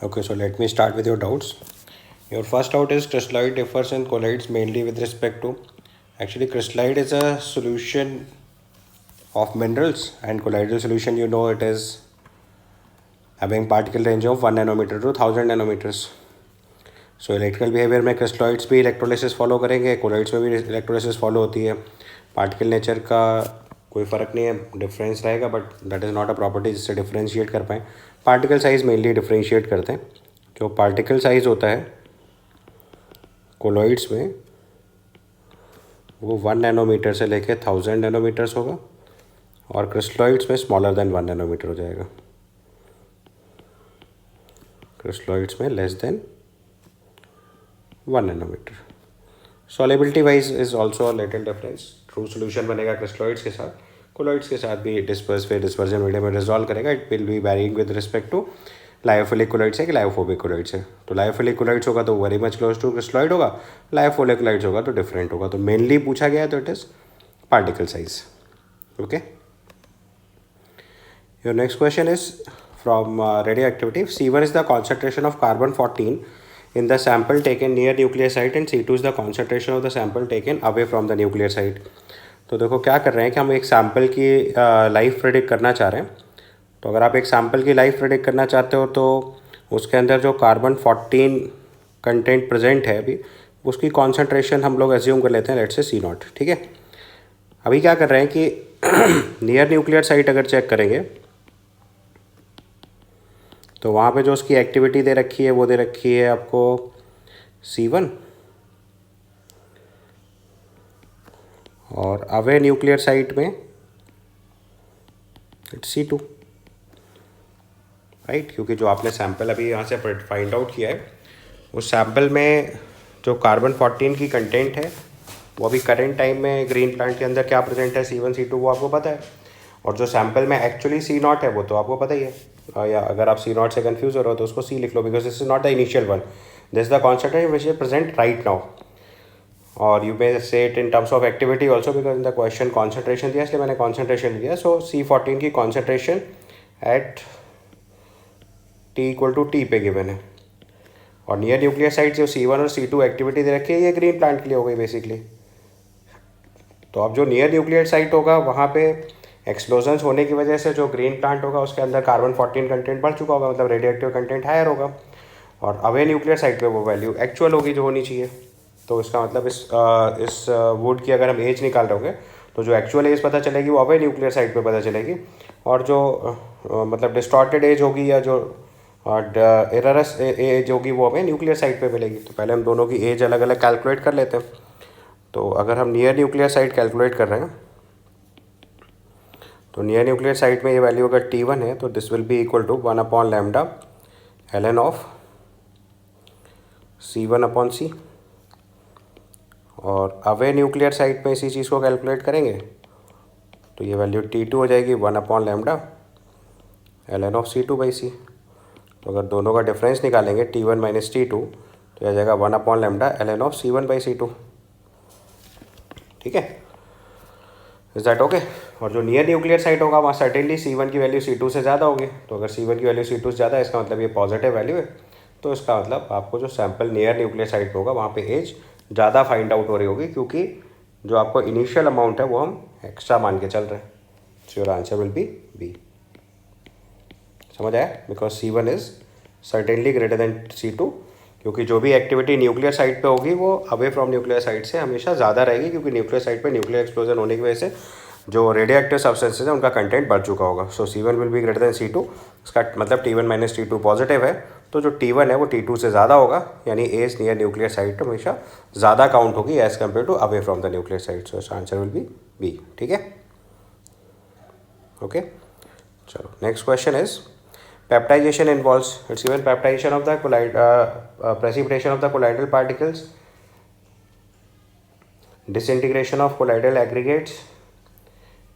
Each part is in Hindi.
Okay, so let me start with your doubts. Your first doubt is crystalloid differs in colloids mainly with respect to. Actually, crystalloid is a solution of minerals, and colloidal solution, you know, it is having particle range of 1 nanometer to 1000 nanometers. So electrical behaviour में क्रिस्टलॉइड्स भी इलेक्ट्रोलिसिस फॉलो करेंगे, कोलॉइड्स में भी इलेक्ट्रोलिसिस फॉलो होती है. पार्टिकल नेचर का कोई फ़र्क नहीं है, डिफरेंस रहेगा, but that is not a property जिससे डिफ्रेंशिएट कर पाएँ. पार्टिकल साइज़ मेनली डिफ्रेंशिएट करते हैं. जो पार्टिकल साइज़ होता है कोलॉइड्स में वो 1 नैनोमीटर से लेके 1000 नैनोमीटर्स होगा, और क्रिस्टलॉइड्स में स्मॉलर देन 1 नैनोमीटर हो जाएगा. क्रिस्टलॉइड्स में less than 1 nanometre. Solubility wise is also little difference. True solution बनेगा क्रिस्टलॉइड्स के साथ, कोलॉइड्स के साथ भी डिस्पर्जन मीडियम में रिजॉल्व करेगा. It will be varying with respect to lyophilic colloids है कि लायोफोबिक कोलॉइड्स है. तो लायोफिलिक कोलॉइड्स होगा तो very much close to crystalloid होगा, लायोफोबिक कोलॉइड्स होगा तो डिफरेंट होगा. तो मेनली पूछा गया है तो it is particle size. Okay, your next question is from radioactivity. C1 is the concentration of carbon 14 in the sample taken near nuclear site and C2 is the concentration of the sample taken away from the nuclear site. तो देखो क्या कर रहे हैं कि हम एक सैम्पल की लाइफ प्रेडिक्ट करना चाह रहे हैं. तो अगर आप एक सैम्पल की लाइफ प्रेडिक्ट करना चाहते हो तो उसके अंदर जो कार्बन 14 कंटेंट प्रेजेंट है अभी, उसकी कॉन्सेंट्रेशन हम लोग एज्यूम कर लेते हैं, लेट्स से C0. ठीक है. अभी क्या कर रहे हैं कि नियर न्यूक्लियर साइट अगर चेक करेंगे तो वहाँ पे जो उसकी एक्टिविटी दे रखी है वो दे रखी है आपको C1, और अवे न्यूक्लियर साइट में इट्स C2, राइट. क्योंकि जो आपने सैम्पल अभी यहाँ से फाइंड आउट किया है उस सैम्पल में जो कार्बन 14 की कंटेंट है वो अभी करेंट टाइम में ग्रीन प्लांट के अंदर क्या प्रेजेंट है C1 C2 वो आपको पता है. और जो सैम्पल में एक्चुअली C0 है वो तो आपको पता ही है. या अगर आप C0 से कंफ्यूज हो रहे हो तो उसको C लिख लो, because this is not the initial one, this is the concentration which is present right now. और you may say it in terms of activity also, because in the question concentration दिया इसलिए मैंने कॉन्सेंट्रेशन लिया. सो C14 की कॉन्सेंट्रेशन एट T=T पे गिवन है. और नियर न्यूक्लियर साइट जो C1 और C2 एक्टिविटी दे रखी है ये ग्रीन प्लांट के लिए हो गई बेसिकली. तो अब जो नियर न्यूक्लियर साइट होगा वहाँ पे एक्सप्लोजन्स होने की वजह से जो ग्रीन प्लांट होगा उसके अंदर कार्बन 14 कंटेंट बढ़ चुका होगा, मतलब रेडियोएक्टिव कंटेंट हायर होगा. और अवे न्यूक्लियर साइट पे वो वैल्यू एक्चुअल होगी जो होनी चाहिए. तो इसका मतलब इस वुड की अगर हम एज निकाल रहे होंगे तो जो एक्चुअल एज पता चलेगी वो अवे न्यूक्लियर साइट पे पता चलेगी, और जो मतलब डिस्टॉर्टेड एज होगी या जो एररस एज होगी वो हमें न्यूक्लियर साइट पे मिलेगी. तो पहले हम दोनों की एज अलग अलग कैलकुलेट कर लेते हैं. तो अगर हम नियर न्यूक्लियर साइट कैलकुलेट कर रहे हैं तो नियर न्यूक्लियर साइट में ये वैल्यू अगर T1 है तो this will be equal to 1/λ ln of C1/C. और अवे न्यूक्लियर साइट में इसी चीज़ को कैलकुलेट करेंगे तो ये वैल्यू T2 हो जाएगी 1/λ ln ऑफ C2/C. तो अगर दोनों का डिफरेंस निकालेंगे T1 माइनस T2 तो यह जाएगा 1/λ ln ऑफ C1/C2. ठीक है, इज दैट ओके. और जो नियर न्यूक्लियर साइट होगा वहाँ सर्टेनली C1 की वैल्यू C2 से ज़्यादा होगी. तो अगर C1 की वैल्यू C2 से ज़्यादा है इसका मतलब ये पॉजिटिव वैल्यू है. तो इसका मतलब आपको जो सैम्पल नियर न्यूक्लियर साइट पे होगा वहाँ पे एज ज़्यादा फाइंड आउट हो रही होगी, क्योंकि जो आपको इनिशियल अमाउंट है वो हम एक्स्ट्रा मान के चल रहे हैं. So your answer will be B. समझ आया? Because C1 is certainly greater than C2, क्योंकि जो भी एक्टिविटी न्यूक्लियर साइट पे होगी वो अवे फ्रॉम न्यूक्लियर साइट से हमेशा ज़्यादा रहेगी, क्योंकि न्यूक्लियर साइट पे न्यूक्लियर एक्सप्लोजन होने की वजह से जो रेडियोएक्टिव सब्सटेंसेज है उनका कंटेंट बढ़ चुका होगा. सो C1 will be greater than C2. इसका मतलब T1 माइनस T2 पॉजिटिव है, तो जो T1 है वो T2 से ज़्यादा होगा, यानी एज नियर न्यूक्लियर साइट हमेशा ज़्यादा काउंट होगी as compare to away from the nuclear site. So इसका आंसर विल बी बी. ठीक है, ओके. चलो next question is peptidation involves, it's given, peptidation of the precipitation of the colloidal particles, disintegration of colloidal aggregates,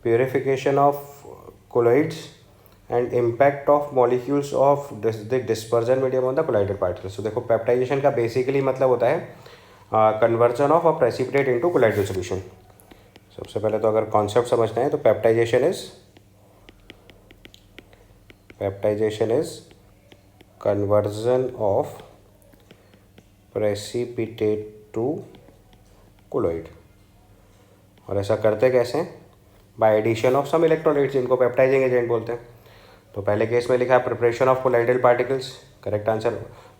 purification of colloids, and impact of molecules of the dispersion medium on the colloidal particles. So देखो peptidation का बेसिकली मतलब होता है conversion of a precipitate into colloidal solution. सबसे पहले तो अगर कॉन्सेप्ट समझना है तो peptidation is conversion of precipitate to colloid. और ऐसा करते कैसे हैं? By addition of some electrolytes, जिनको पेप्टाइजिंग एजेंट बोलते हैं। तो पहले केस में लिखा है preparation of colloidal particles, correct answer.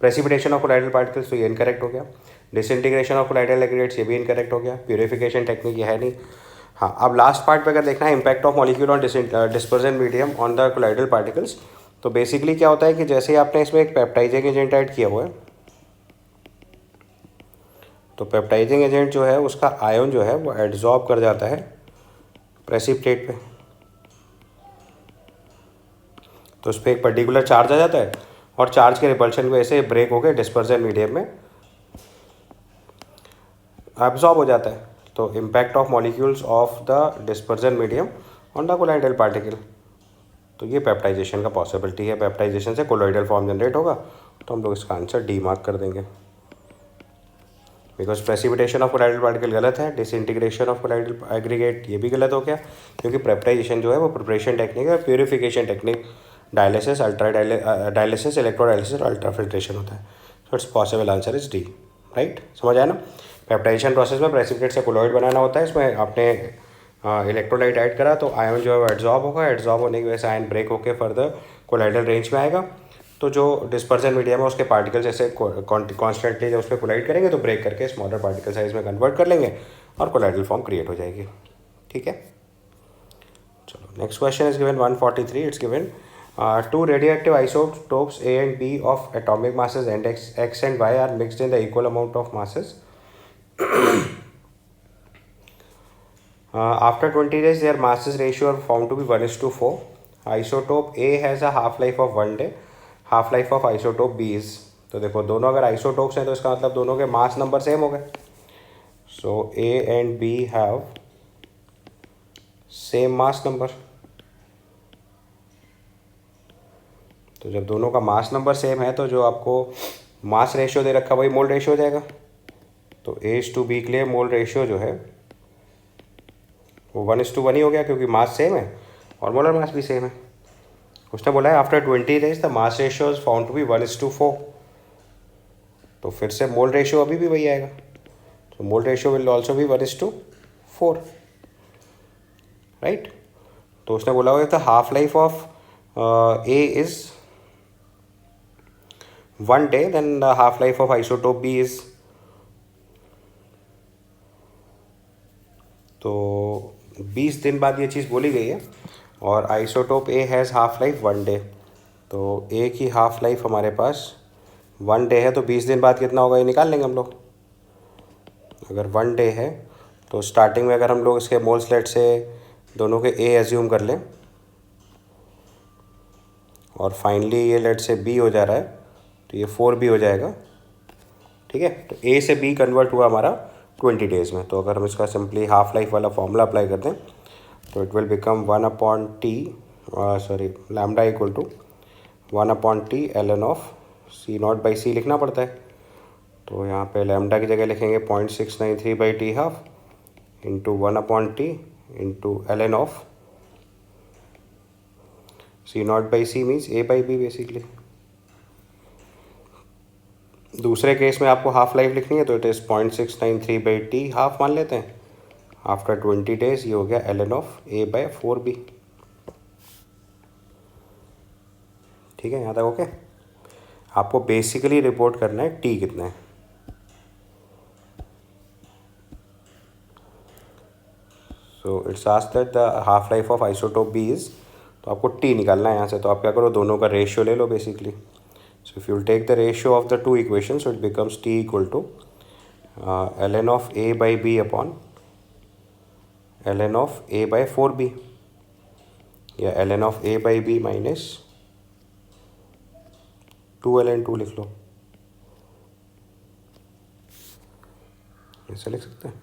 Precipitation of colloidal particles, तो ये इनकरेक्ट हो गया। डिसइंटीग्रेशन ऑफ कोलाइडल एग्रीगेट्स, ये भी इनकरेक्ट हो गया। प्यूरिफिकेशन टेक्निक ये है नहीं। हाँ, अब लास्ट पार्ट पे अगर देखना है impact of molecule on dispersion medium on the colloidal particles, तो बेसिकली क्या होता है कि जैसे आपने इसमें एक पेप्टाइजिंग एजेंट ऐड किया हुआ है, तो पेप्टाइजिंग एजेंट जो है उसका आयन जो है वो एड्जॉर्ब कर जाता है प्रेसिपिटेट पे। तो उस पर एक पर्टिकुलर चार्ज आ जाता है और चार्ज के रिपल्शन की वजह से ब्रेक होकर डिस्पर्जन मीडियम में एब्जॉर्ब हो जाता है। तो impact of molecules of the dispersion medium on the colloidal particle, तो ये पेप्टाइजेशन का पॉसिबिलिटी है। पेप्टाइजेशन से कोलॉइडल फॉर्म जनरेट होगा, तो हम लोग इसका आंसर डी मार्क कर देंगे। Because precipitation of colloidal particle गलत है, डिसइंटीग्रेशन ऑफ कोलाइडल एग्रीगेट ये भी गलत हो गया, क्योंकि पेप्टाइजेशन जो है वो प्रिपरेशन टेक्निक है, purification technique dialysis, dialysis, electrodialysis और अल्ट्राफिल्ट्रेशन होता है। So it's possible answer is D, right. समझ आया ना? पेप्टाइजेशन प्रोसेस में प्रेसिपिटेट से कोलॉइड बनाना होता है। इसमें आपने इलेक्ट्रोलाइट ऐड करा तो आयन जो है वो एड्जॉर्ब होगा, एड्जॉर्ब होने की वजह से आयन ब्रेक होकर फर्दर कोलाइडल रेंज में आएगा। तो जो डिस्पर्जन मीडियम है उसके पार्टिकल जैसे कॉन्स्टेंटली जब उस पर कोलाइड करेंगे तो ब्रेक करके स्मॉलर पार्टिकल साइज में कन्वर्ट कर लेंगे और कोलाइडल फॉर्म क्रिएट हो जाएगी। ठीक है, चलो next question is given 143। It's given two radioactive isotopes A and B of atomic masses and X and Y are mixed in the equal amount of masses. After 20 days, their masses ratio are found to be 1:4. Isotope A has a half-life of 1 day. Half-life of isotope B is, तो देखो दोनों अगर isotopes हैं तो इसका मतलब दोनों के मास नंबर सेम हो गए। So A and B have same mass number. तो जब दोनों का मास नंबर सेम है तो जो आपको मास रेशियो दे रखा वही मोल रेशियो हो जाएगा। तो A/B के लिए मोल रेशियो जो है वो 1:1 ही हो गया, क्योंकि मास सेम है और मोलर मास भी सेम है। उसने बोला है after 20 days the mass ratio is found to be 1:4। तो फिर से मोल रेशियो अभी भी वही आएगा। तो मोल रेशियो विल ऑल्सो भी 1:4, राइट। तो उसने बोला हुआ था half life of A is 1 day, then the half life of isotope B is, तो 20 दिन बाद ये चीज़ बोली गई है। और isotope A has half life 1 day, तो A की हाफ लाइफ हमारे पास 1 डे है, तो 20 दिन बाद कितना होगा ये निकाल लेंगे हम लोग। अगर 1 डे है तो स्टार्टिंग में अगर हम लोग इसके मोल्स लेट से दोनों के A एज्यूम कर लें और फाइनली ये लेट से B हो जा रहा है, तो ये 4B हो जाएगा। ठीक है, तो A से B कन्वर्ट हुआ हमारा 20 डेज़ में। तो अगर हम इसका सिंपली हाफ लाइफ वाला फॉर्मूला अप्लाई कर दें तो it will become 1/T lambda equal to 1/T ln of C0/C लिखना पड़ता है। तो यहाँ पे लैम्डा की जगह लिखेंगे 0.693/T half into 1/T into ln of C0/C means A/B basically. दूसरे केस में आपको हाफ लाइफ लिखनी है तो इट इज़ 0.693/T हाफ मान लेते हैं। आफ्टर 20 डेज ये हो गया ln ऑफ A/4B। ठीक है, यहाँ तक ओके। आपको बेसिकली रिपोर्ट करना है T कितना है। So it's asked that the half life of isotope B is, तो आपको T निकालना है यहाँ से। तो आप क्या करो, दोनों का रेशियो ले लो basically. So if you will take the ratio of the two equations, so it becomes T equal to ln of A/B upon ln of A/4B, या ln of A/B minus 2 ln 2 लिख लो, ऐसे लिख सकते हैं।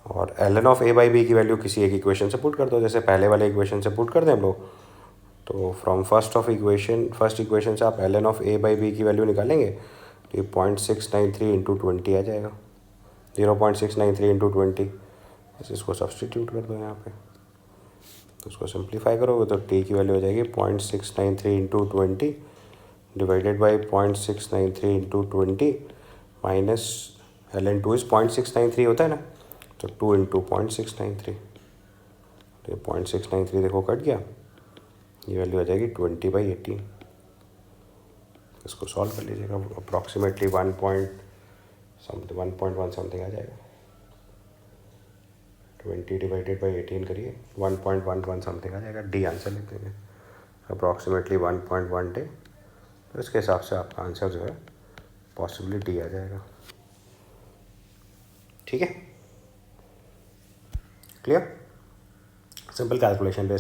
और ln ऑफ A/B की वैल्यू किसी एक इक्वेशन से पुट कर दो, जैसे पहले वाले इक्वेशन से पुट कर दें हम लोग। तो फ्रॉम फर्स्ट इक्वेशन से आप ln ऑफ A/B की वैल्यू निकालेंगे तो ये 0.693 इंटू 20 आ जाएगा। 0.693 इंटू 20 इसको सब्सटीट्यूट कर दो यहाँ पे, तो उसको सिंप्लीफाई करोगे तो टी की वैल्यू हो जाएगी 0.693 into 20 divided by 0.693 into 20 minus ln2 is 0.693 होता है ना, तो 2 इंटू 0.693, तो 0.693 देखो कट गया, ये वैल्यू आ जाएगी 20/18। इसको सॉल्व कर लीजिएगा, अप्रॉक्सीमेटली 1.1 समथिंग आ जाएगा। 20 डिवाइडेड बाई 18 करिए, 1.11 समथिंग आ जाएगा। डी आंसर लेते हैं, अप्रॉक्सीमेटली 1.1 डे, तो इसके हिसाब से आपका आंसर जो है पॉसिबली डी आ जाएगा। ठीक है, क्लियर, सिंपल कैलकुलेशन पे